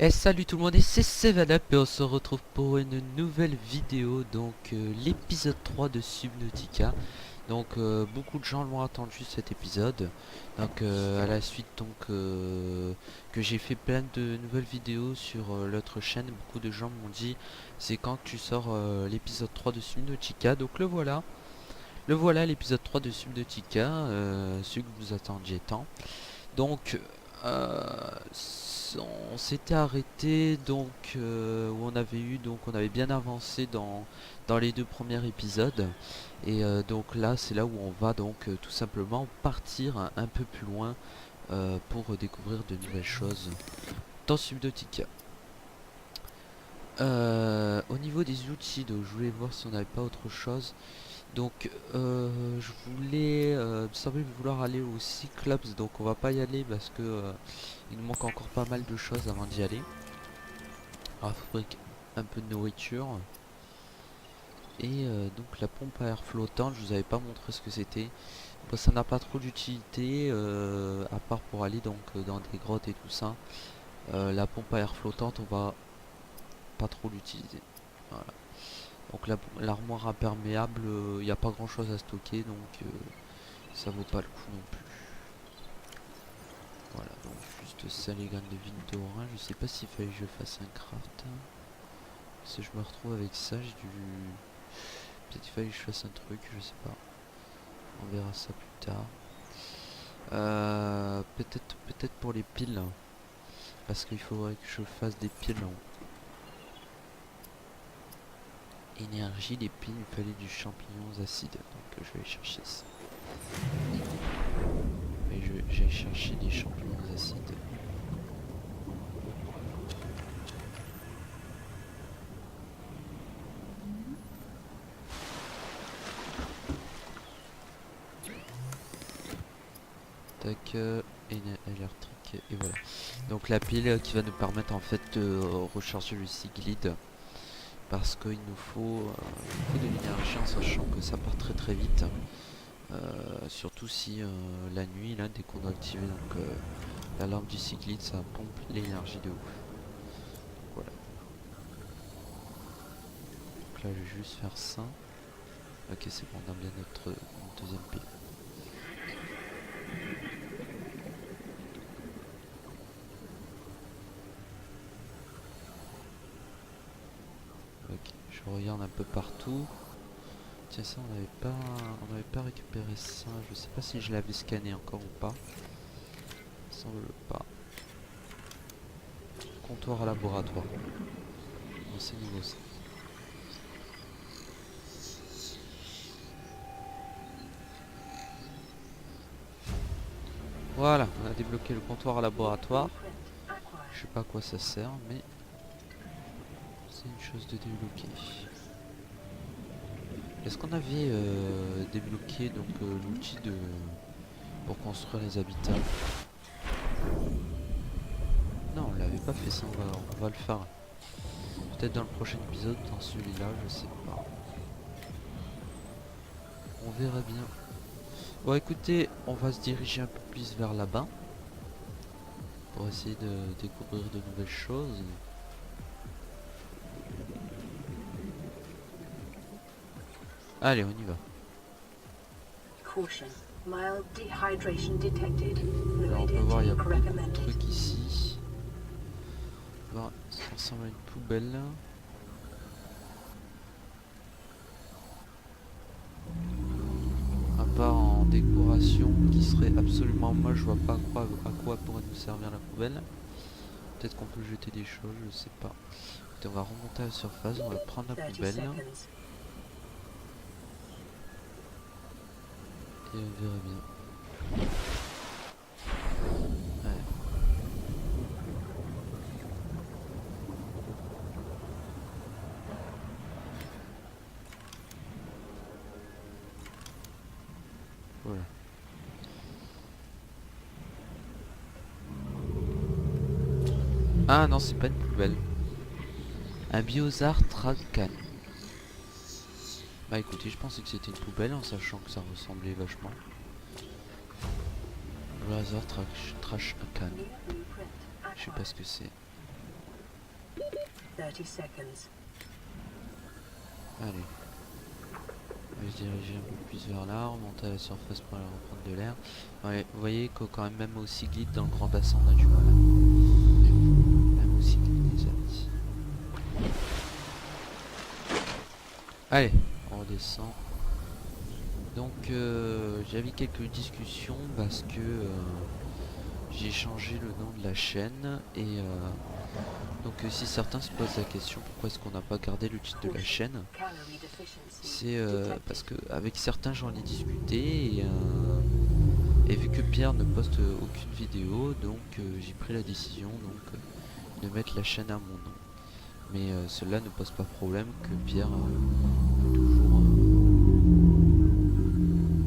Et salut tout le monde, et c'est Seven et on se retrouve pour une nouvelle vidéo, donc l'épisode 3 de Subnautica. Donc beaucoup de gens l'ont attendu cet épisode. Donc à la suite que j'ai fait plein de nouvelles vidéos sur l'autre chaîne, beaucoup de gens m'ont dit c'est quand que tu sors l'épisode 3 de Subnautica. Donc le voilà. Le voilà l'épisode 3 de Subnautica, celui que vous attendiez tant. Donc, on s'était arrêté où on avait bien avancé dans les deux premiers épisodes. Et donc là, c'est là où on va tout simplement partir un peu plus loin pour découvrir de nouvelles choses dans Subnautica. Au niveau des outils, donc je voulais voir si on n'avait pas autre chose. Donc je voulais, il me semblait vouloir aller au Cyclops, donc on va pas y aller parce que il nous manque encore pas mal de choses avant d'y aller. Alors il faudrait un peu de nourriture. Et donc la pompe à air flottante, je vous avais pas montré ce que c'était. Bon, ça n'a pas trop d'utilité, à part pour aller dans des grottes et tout ça. La pompe à air flottante, on va pas trop l'utiliser. Voilà. Donc l'armoire imperméable, il n'y a pas grand chose à stocker, donc ça vaut pas le coup non plus. Voilà, donc juste ça, les graines de vigne d'orin. Je sais pas s'il fallait que je fasse un craft. Si je me retrouve avec ça, j'ai dû... Peut-être qu'il fallait que je fasse un truc, je sais pas. On verra ça plus tard. Peut-être pour les piles. Parce qu'il faudrait que je fasse des piles en énergie. Les piles, il fallait du champignon acide. Donc je vais aller chercher ça. Et j'ai cherché des champignons acides. Tac, électrique, et voilà. Donc la pile qui va nous permettre en fait de recharger le cyclide. Parce qu'il nous faut de l'énergie en sachant que ça part très très vite. Surtout si la nuit, là, dès qu'on a activé la lampe du cyclide, ça pompe l'énergie de ouf. Voilà. Donc là, je vais juste faire ça. Ok, c'est bon, on a bien notre deuxième pile. Ok, je regarde un peu partout. Tiens, ça, on n'avait pas récupéré ça. Je sais pas si je l'avais scanné encore ou pas. Il semble pas. Comptoir à laboratoire. Bon, c'est nouveau ça. Voilà, on a débloqué le comptoir à laboratoire. Je sais pas à quoi ça sert, mais c'est une chose de débloquer. Est-ce qu'on avait débloqué l'outil pour construire les habitats? Non, on l'avait pas fait ça, on va le faire. Peut-être dans le prochain épisode, dans celui-là, je sais pas. On verra bien. Bon écoutez, on va se diriger un peu plus vers là-bas. Pour essayer de découvrir de nouvelles choses. Allez, on y va. Alors on peut voir, il y a beaucoup de trucs ici. Bon, ça ressemble à une poubelle. À part en décoration qui serait absolument moche, je vois pas à quoi pourrait nous servir la poubelle. Peut-être qu'on peut jeter des choses, je sais pas. Écoutez, on va remonter à la surface, on va prendre la poubelle. Et on verra bien. Ouais. Voilà. Ah non, c'est pas une poubelle. Un Biosar Tracan. Bah écoutez, je pensais que c'était une poubelle en sachant que ça ressemblait vachement. Biosar Trash Can. Je sais pas ce que c'est. 30 seconds. Allez. On va se diriger un peu plus vers là, remonter à la surface pour aller reprendre de l'air. Ouais, vous voyez que quand même aussi glisse dans le grand bassin on a du mal. Même aussi glisse les amis. Allez, on redescend. Donc j'avais quelques discussions parce que j'ai changé le nom de la chaîne et donc si certains se posent la question pourquoi est-ce qu'on n'a pas gardé le titre de la chaîne, c'est parce que avec certains j'en ai discuté et vu que Pierre ne poste aucune vidéo, donc j'ai pris la décision de mettre la chaîne à mon nom. Mais cela ne pose pas problème que Pierre peut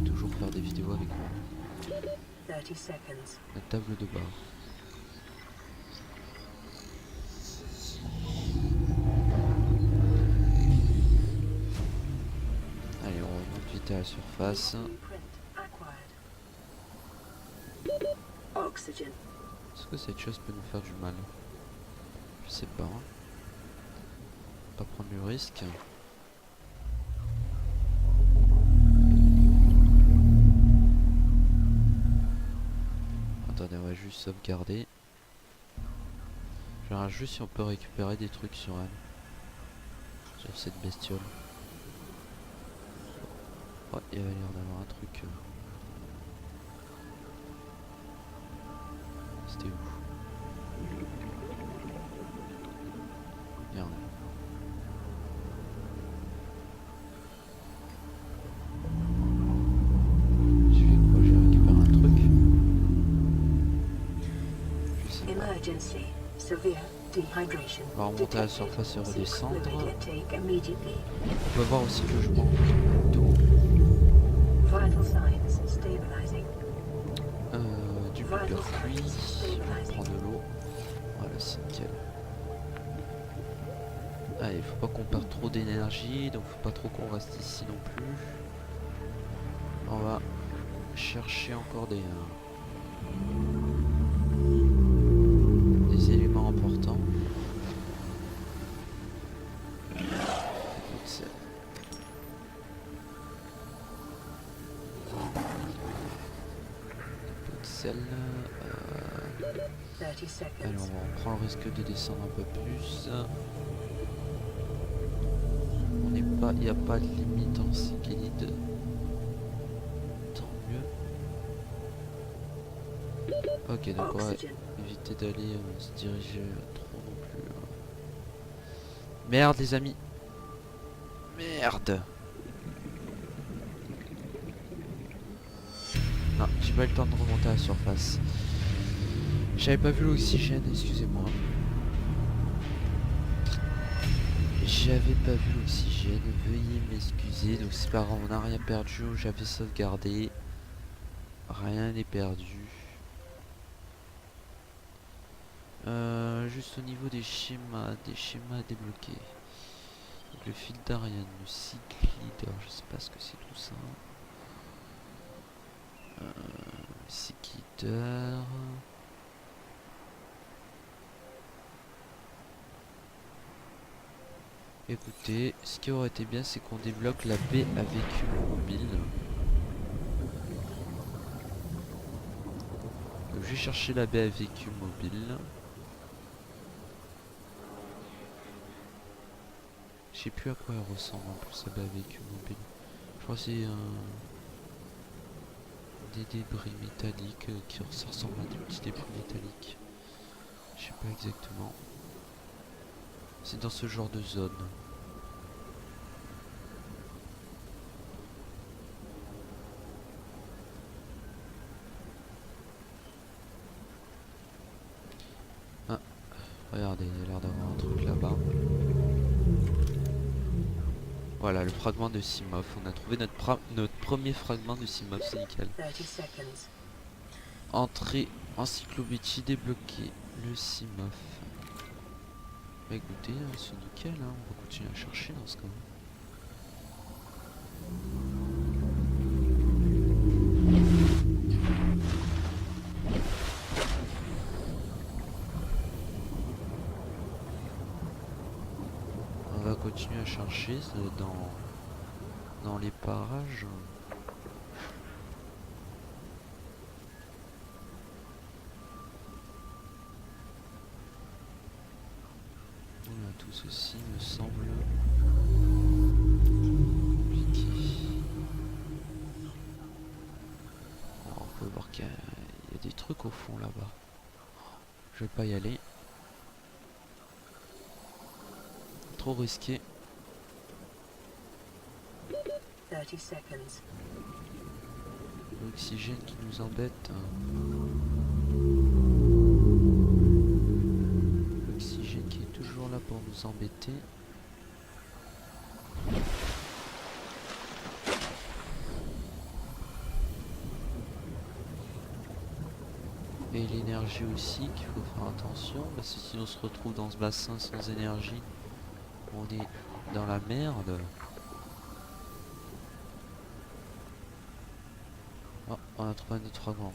toujours faire des vidéos avec moi. 30 seconds. La table de bord. Allez, on remonte vite à la surface. Oxygen. Est-ce que cette chose peut nous faire du mal? Je sais pas. Pas prendre le risque. Attendez, on va juste sauvegarder. Je regarde juste si on peut récupérer des trucs sur elle. Sur cette bestiole. Oh, il y a l'air d'avoir un truc. C'était où? Merde. J'ai fait quoi? J'ai récupéré un truc. Je sais pas. Emergency. Severe dehydration. On va remonter à la surface et redescendre. Liquid intake immediately. On peut voir aussi que je manque d'eau. Vital signs stabilizing. Du superfluide. Je prends de l'eau. Voilà, c'est nickel. Allez, faut pas qu'on perde trop d'énergie, donc faut pas trop qu'on reste ici non plus. On va chercher encore des éléments importants. Alors on prend le risque de descendre un peu plus. On n'est pas, il n'y a pas de limite en cyclide. Tant mieux. Ok, donc on va éviter d'aller se diriger trop non plus. Merde les amis. Merde. Non, j'ai pas eu le temps de remonter à la surface. J'avais pas vu l'oxygène, excusez-moi. J'avais pas vu l'oxygène, veuillez m'excuser. Donc c'est pas grave, on n'a rien perdu, j'avais sauvegardé. Rien n'est perdu. Juste au niveau des schémas à débloquer. Donc le fil d'Ariane, le cycle leader, je sais pas ce que c'est tout ça. Cycle leader. Écoutez, ce qui aurait été bien, c'est qu'on débloque la baie à véhicule mobile. Donc je vais chercher la baie à véhicule mobile. Je sais plus à quoi elle ressemble en plus la baie à véhicule mobile. Je crois que c'est des débris métalliques qui ressemblent à des petits débris métalliques. Je sais pas exactement. C'est dans ce genre de zone. Ah, regardez, il y a l'air d'avoir un truc là-bas. Voilà, le fragment de Simov. On a trouvé notre premier fragment de Simov, c'est nickel. Entrée encyclopédie débloquée. Le Simov. Bah écoutez, c'est nickel, hein. On va continuer à chercher dans ce cas. continue à chercher dans les parages. Voilà, tout ceci me semble compliqué. Alors, on peut voir qu'il y a des trucs au fond là-bas. Je vais pas y aller. Trop risqué. 30 seconds. L'oxygène qui nous embête. L'oxygène qui est toujours là pour nous embêter. Et l'énergie aussi, qu'il faut faire attention, parce que si on se retrouve dans ce bassin sans énergie, on est dans la merde. Oh, on a trouvé un autre fragment.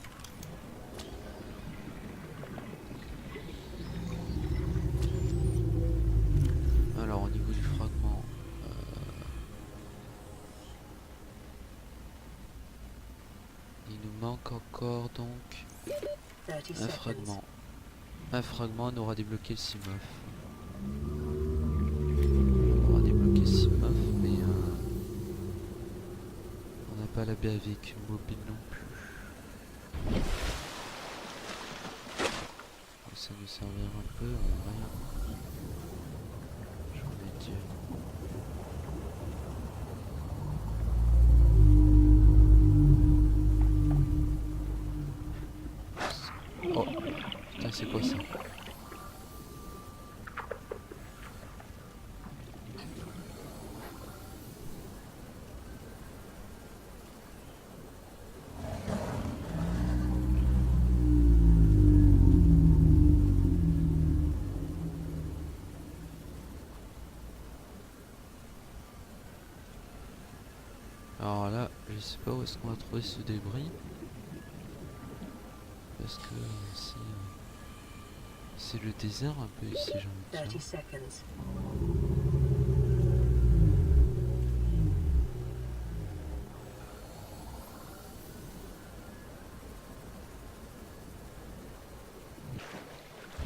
Alors au niveau du fragment, il nous manque encore donc 30 un seconds. fragment. Un fragment, on aura débloqué le Simov. On aura débloqué le Simov, mais on n'a pas la baie avec mobile non plus. Donc ça nous servira un peu à rien. J'ai envie de dire. Oh, putain, c'est quoi ça? Alors là, je sais pas où est-ce qu'on va trouver ce débris. Parce que c'est le désert un peu ici, j'ai envie de 30 dire. seconds.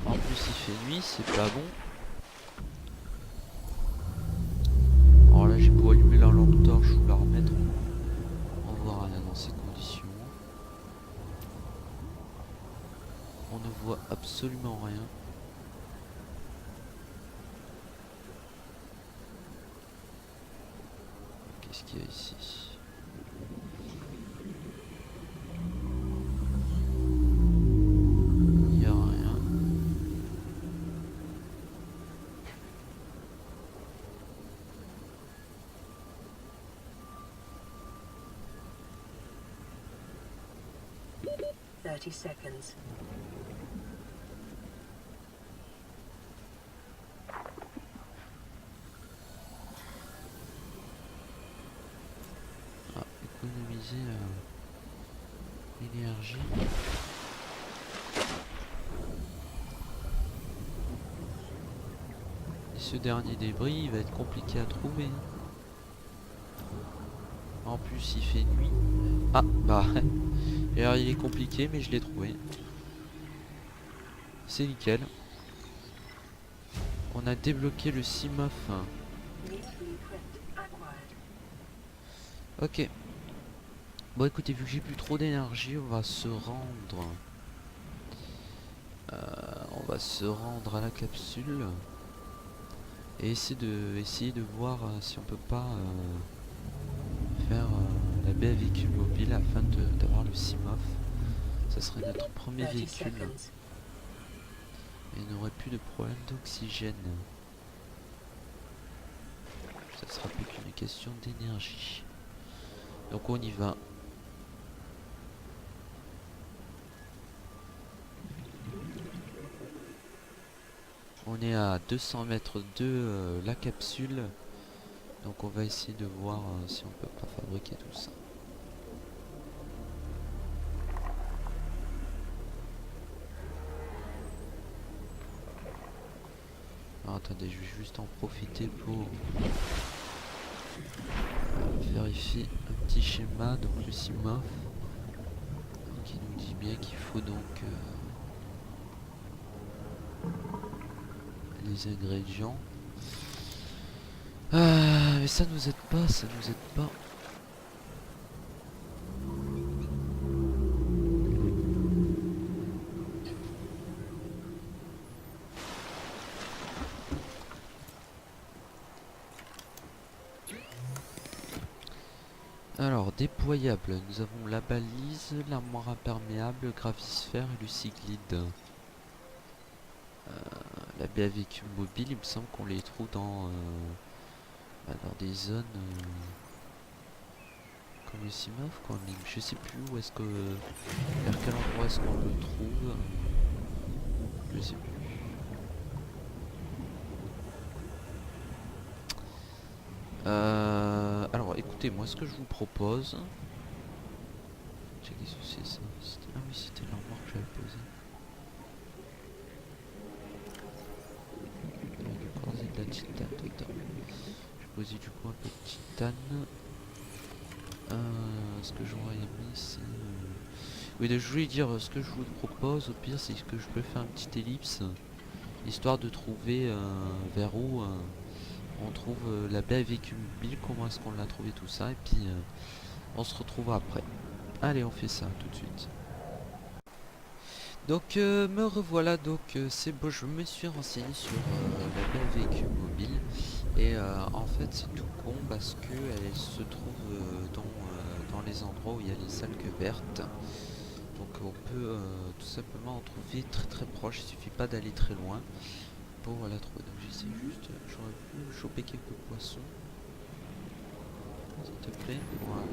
En plus il fait nuit, c'est pas bon. Alors là j'ai beau allumer la lampe torche ou la remettre, on voit rien dans ces conditions. On ne voit absolument rien. Qu'est-ce qu'il y a ici? Il n'y a rien. Thirty seconds. Ah, économiser l'énergie. Et ce dernier débris, il va être compliqué à trouver. En plus, il fait nuit. Ah, bah. Et alors, il est compliqué, mais je l'ai trouvé. C'est nickel. On a débloqué le Simov. New blueprint acquired. Ok. Bon, écoutez, vu que j'ai plus trop d'énergie, on va se rendre. On va se rendre à la capsule. Et essayer de voir si on peut pas faire la baie à véhicule mobile afin d'avoir le Simov. Ça serait notre premier 30 véhicule. seconds. Et on n'aurait plus de problème d'oxygène. Ça sera plus qu'une question d'énergie. Donc on y va. On est à 200 mètres de la capsule. Donc on va essayer de voir si on peut pas fabriquer tout ça. Alors, attendez, je vais juste en profiter pour vérifier un petit schéma. Donc le CIMOF qui nous dit bien qu'il faut donc les ingrédients. Mais ça nous aide pas, ça nous aide pas. Alors, déployable, nous avons la balise, l'armoire imperméable, le gravisphère et le cyclide. La baie à véhicule mobile, il me semble qu'on les trouve dans des zones comme le CIMAF, quoi. Mais je sais plus où est-ce que, vers quel endroit est-ce qu'on le trouve. Je sais plus. Alors écoutez, moi ce que je vous propose, qu'est-ce que c'est ça? Ah oui, c'était l'armoire que j'avais posée. Il y a du corps et de la titane dedans. J'ai posé du coup un peu de titane. Ce que j'aurais aimé c'est... Oui, donc, je voulais dire, ce que je vous propose au pire c'est que je peux faire une petite ellipse, histoire de trouver vers où on trouve la baie à véhicule mobile, comment est-ce qu'on l'a trouvé, tout ça, et puis on se retrouve après. Allez, on fait ça tout de suite. Donc me revoilà, donc c'est bon, je me suis renseigné sur la baie à véhicule mobile, et en fait c'est tout con parce que elle se trouve dans les endroits où il y a les salques vertes. Donc on peut tout simplement en trouver très proche, il suffit pas d'aller très loin pour la trouver. Donc j'essaie juste, j'aurais pu choper quelques poissons, s'il te plaît, voilà.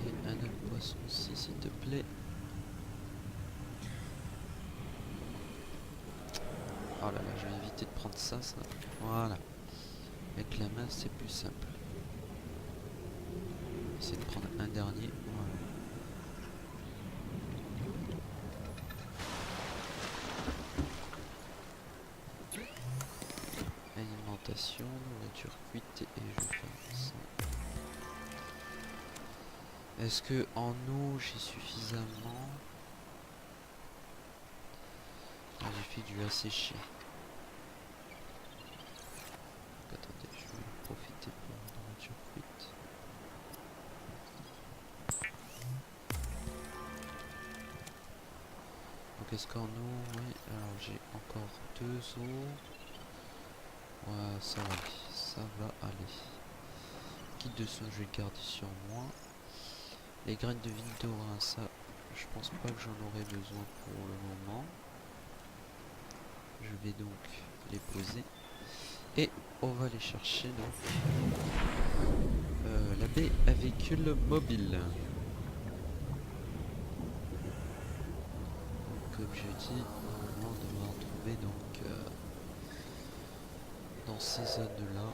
Et un autre poisson aussi, s'il te plaît. Oh là là, je vais éviter de prendre ça. Voilà. Avec la main, c'est plus simple. Essayer de prendre un dernier. Voilà. Alimentation, nourriture cuite et je fais ça. Est-ce que en eau j'ai suffisamment? Ah, j'ai fait du asséché. Attendez, je vais profiter pour la nourriture cuite. Donc est-ce qu'en eau, oui, alors j'ai encore 2 eaux. Ouais, ça va aller, ça va aller. Kit de soin, je vais le garder sur moi. Les graines de vigne d'orin, ça, je pense pas que j'en aurai besoin pour le moment. Je vais donc les poser. Et on va aller chercher donc la baie à véhicule mobile. Donc, comme je dis, normalement on devrait en trouver donc dans ces zones là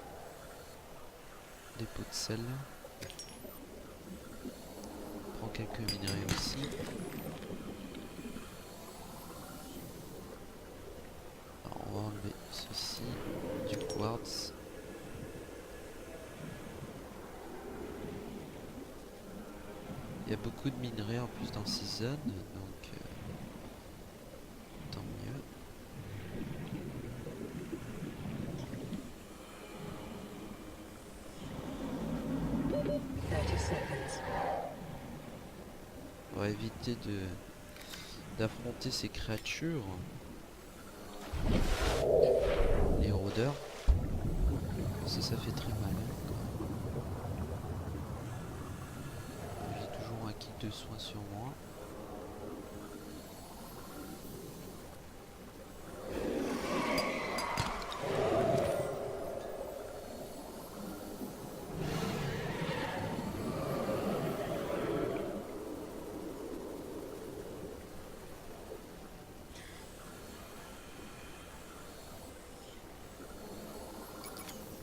des pots de sel. On prend quelques minerais aussi. Alors, on va enlever ceci, du quartz. Il y a beaucoup de minerais en plus dans ces zones, donc tant mieux. On va éviter d'affronter ces créatures, les rôdeurs, ça fait très mal. J'ai toujours un kit de soins sur moi.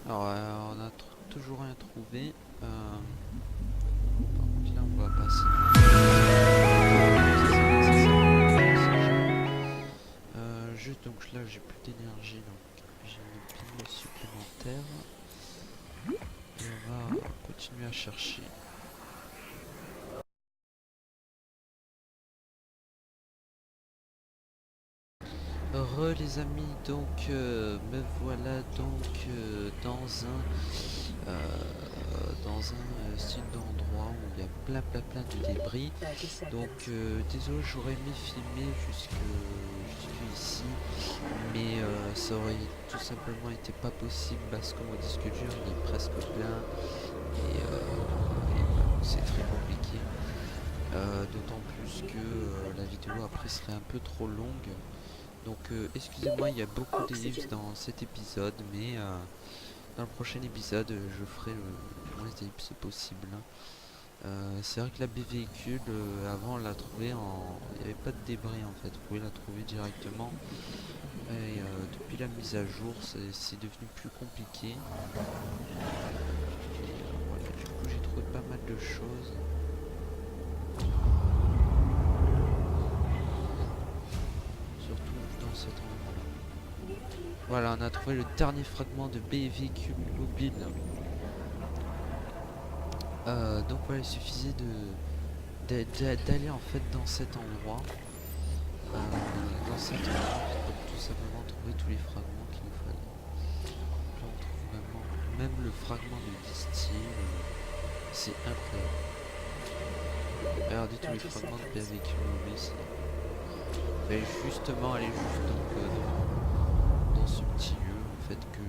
Alors on a toujours rien trouvé. Par contre là on va passer. Donc là j'ai plus d'énergie, donc j'ai une pile supplémentaire. Et on va continuer à chercher. Heureux les amis, donc me voilà donc dans un style d'endroit où il y a plein de débris. 30 Donc seconds. désolé, j'aurais aimé filmer jusque ici, mais ça aurait tout simplement été pas possible parce que mon disque dur il est presque plein et voilà, c'est très compliqué. D'autant plus que la vidéo après serait un peu trop longue. Donc excusez-moi, il y a beaucoup d'ellipses dans cet épisode, mais dans le prochain épisode je ferai le moins d'ellipses possible. C'est vrai que la baie véhicule, avant on la trouvait en... Il n'y avait pas de débris en fait, vous pouvez la trouver directement. Et depuis la mise à jour, c'est devenu plus compliqué. Et voilà, du coup j'ai trouvé pas mal de choses. Surtout dans cet endroit-là. Voilà, on a trouvé le dernier fragment de baie véhicule mobile. Donc voilà, il suffisait d'aller en fait dans cet endroit. Pour tout simplement trouver tous les fragments qu'il nous fallait. Là on trouve vraiment même le fragment de distil, c'est incroyable. Regardez tous les 30 fragments de seconds. véhicule mobile ici. Mais justement aller juste donc dans ce petit lieu en fait que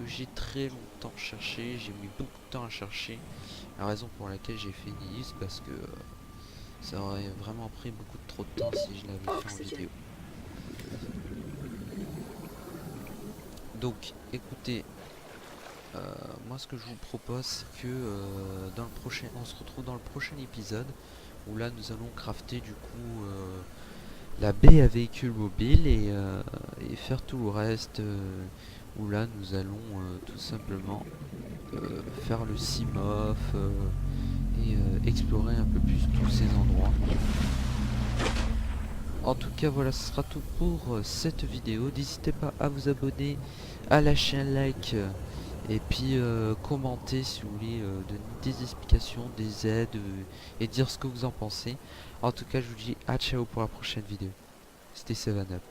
j'ai très longtemps cherché, j'ai mis beaucoup de temps à chercher. La raison pour laquelle j'ai fait une liste parce que ça aurait vraiment pris beaucoup trop de temps si je l'avais fait en Oxygen. vidéo. Donc écoutez, moi ce que je vous propose c'est que on se retrouve dans le prochain épisode où là nous allons crafter du coup la baie à véhicule mobile et faire tout le reste où là nous allons tout simplement faire le CMOF et explorer un peu plus tous ces endroits. En tout cas voilà, ce sera tout pour cette vidéo. N'hésitez pas à vous abonner, à lâcher un like et puis commenter si vous voulez donner des explications, des aides et dire ce que vous en pensez. En tout cas je vous dis à ciao pour la prochaine vidéo. C'était 7up.